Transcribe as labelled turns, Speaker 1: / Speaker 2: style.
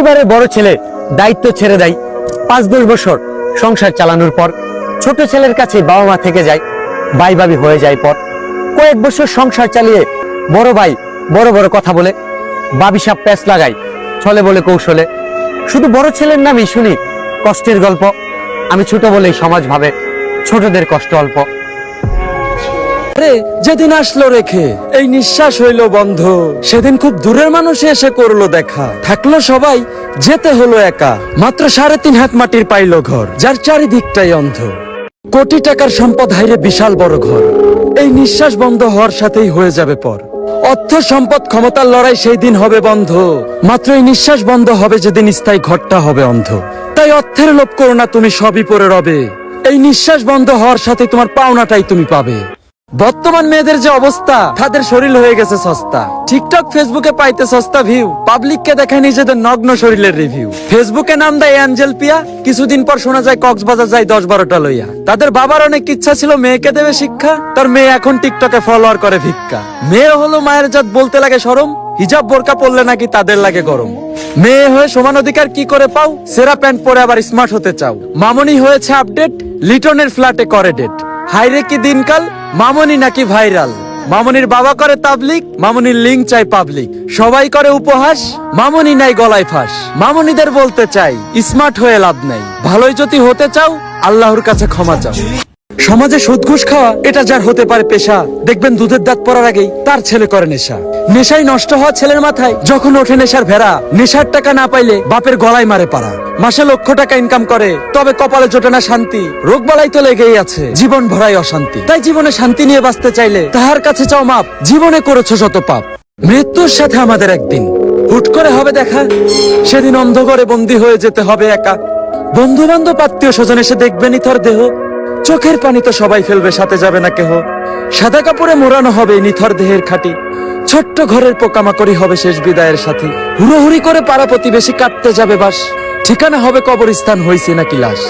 Speaker 1: পরিবারের বড় ছেলে দায়িত্ব ছেড়ে দেয়। 5-10 বছর সংসার চালানোর পর ছোট ছেলের কাছে বাবা মা থেকে যায়, ভাই ভাবি হয়ে যায়। পর কয়েক বছর সংসার চালিয়ে বড় ভাই বড় বড় কথা বলে, ভাবি সাপ প্যাঁচ লাগায়, ছলে বলে কৌশলে। শুধু বড় ছেলের নামই শুনি কষ্টের গল্প। আমি ছোট বলেই সমাজ ভাবে ছোটদের কষ্ট অল্প।
Speaker 2: যেদিন আসলো রেখে এই নিঃশ্বাস হইল বন্ধ, সেদিন খুব দূরের মানুষ এসে করলো দেখা। থাকলো সবাই, যেতে হলো একা। মাত্র 3.5 হাত মাটির পাইলো ঘর, যার চারিদিকটাই অন্ধ। কোটি টাকার সম্পদ হাইরে বিশাল বড় ঘর, এই নিঃশ্বাস বন্ধ হওয়ার সাথেই হয়ে যাবে পর। অর্থ সম্পদ ক্ষমতার লড়াই সেই দিন হবে বন্ধ, মাত্র এই নিঃশ্বাস বন্ধ হবে যেদিন স্থায়ী ঘরটা হবে অন্ধ। তাই অর্থের লোভ করো না তুমি, সবই পরে রবে। এই নিঃশ্বাস বন্ধ হওয়ার সাথে তোমার পাওনাটাই তুমি পাবে। বর্তমান মেয়েদের যে অবস্থা, তাদের শরীর হয়ে গেছে সস্তা। টিকটক ফেসবুকে পাইতে সস্তা ভিউ, পাবলিককে দেখায় নিজেদের নগ্ন শরীরের রিভিউ। ফেসবুকে নাম দেয় অ্যাঞ্জেল পিয়া, কিছুদিন পর শোনা যায় কক্সবাজার যায় 10-12টা লইয়া। তাদের বাবার অনেক ইচ্ছা ছিল মেয়েকে দেবে শিক্ষা, তার মেয়ে এখন টিকটকে ফলোয়ার করে ভিক্ষা। মেয়ে হলো মায়ের জাত বলতে লাগে শরম, হিজাব বোরকা পরলে নাকি তাদের লাগে গরম। মেয়ে হয়ে সমান অধিকার কি করে পাও, সেরা প্যান্ট পরে আবার স্মার্ট হতে চাও। মামনি হয়েছে আপডেট, লিটনের ফ্ল্যাটে করে ডেট। হাইরে কি দিনকাল, মামনি নাকি ভাইরাল। মামনির বাবা করে তাবলিগ, মামনির লিঙ্ক চাই পাবলিক। সবাই করে উপহাস, মামনি নাই গলায় ফাঁস। মামনিদের বলতে চাই স্মার্ট হয়ে লাভ নাই, ভালোই যদি হতে চাও আল্লাহর কাছে ক্ষমা চাও। সমাজে সুদ ঘুষ খাওয়া এটা যার হতে পারে পেশা, দেখবেন দুধের দাঁত পড়ার আগেই তার ছেলে করে নেশা। নেশায় নষ্ট হওয়া ছেলের মাথায় যখন ওঠে নেশার ভেড়া, নেশার টাকা না পাইলে বাপের গলায় মারে পাড়া। মাসে লক্ষ টাকা ইনকাম করে তবে কপালে জোটে না শান্তি, রোগ বালাই তো লেগেই আছে, জীবন ভরাই অশান্তি। তাই জীবনে শান্তি নিয়ে বাঁচতে চাইলে তাহার কাছে চাও মাপ, জীবনে করেছো শত পাপ। মৃত্যুর সাথে আমাদের একদিন হুট করে হবে দেখা, সেদিন অন্ধকারে বন্দী হয়ে যেতে হবে একা। বন্ধু বান্ধব আত্মীয় স্বজন এসে দেখবে নিথর দেহ, চোখের পানি তো সবাই ফেলবে, সাথে যাবে না কেহ। সাদা কাপড়ে মোড়ানো হবে নিথর দেহের খাটি, ছোট্ট ঘরের পোকামাকড়ি হবে শেষ বিদায়ের সাথী। হুড়োহুড়ি করে পাড়া প্রতিবেশী কাটতে যাবে বাস, ঠিকানা হবে কবরস্থান হইছে নাকি লাশ।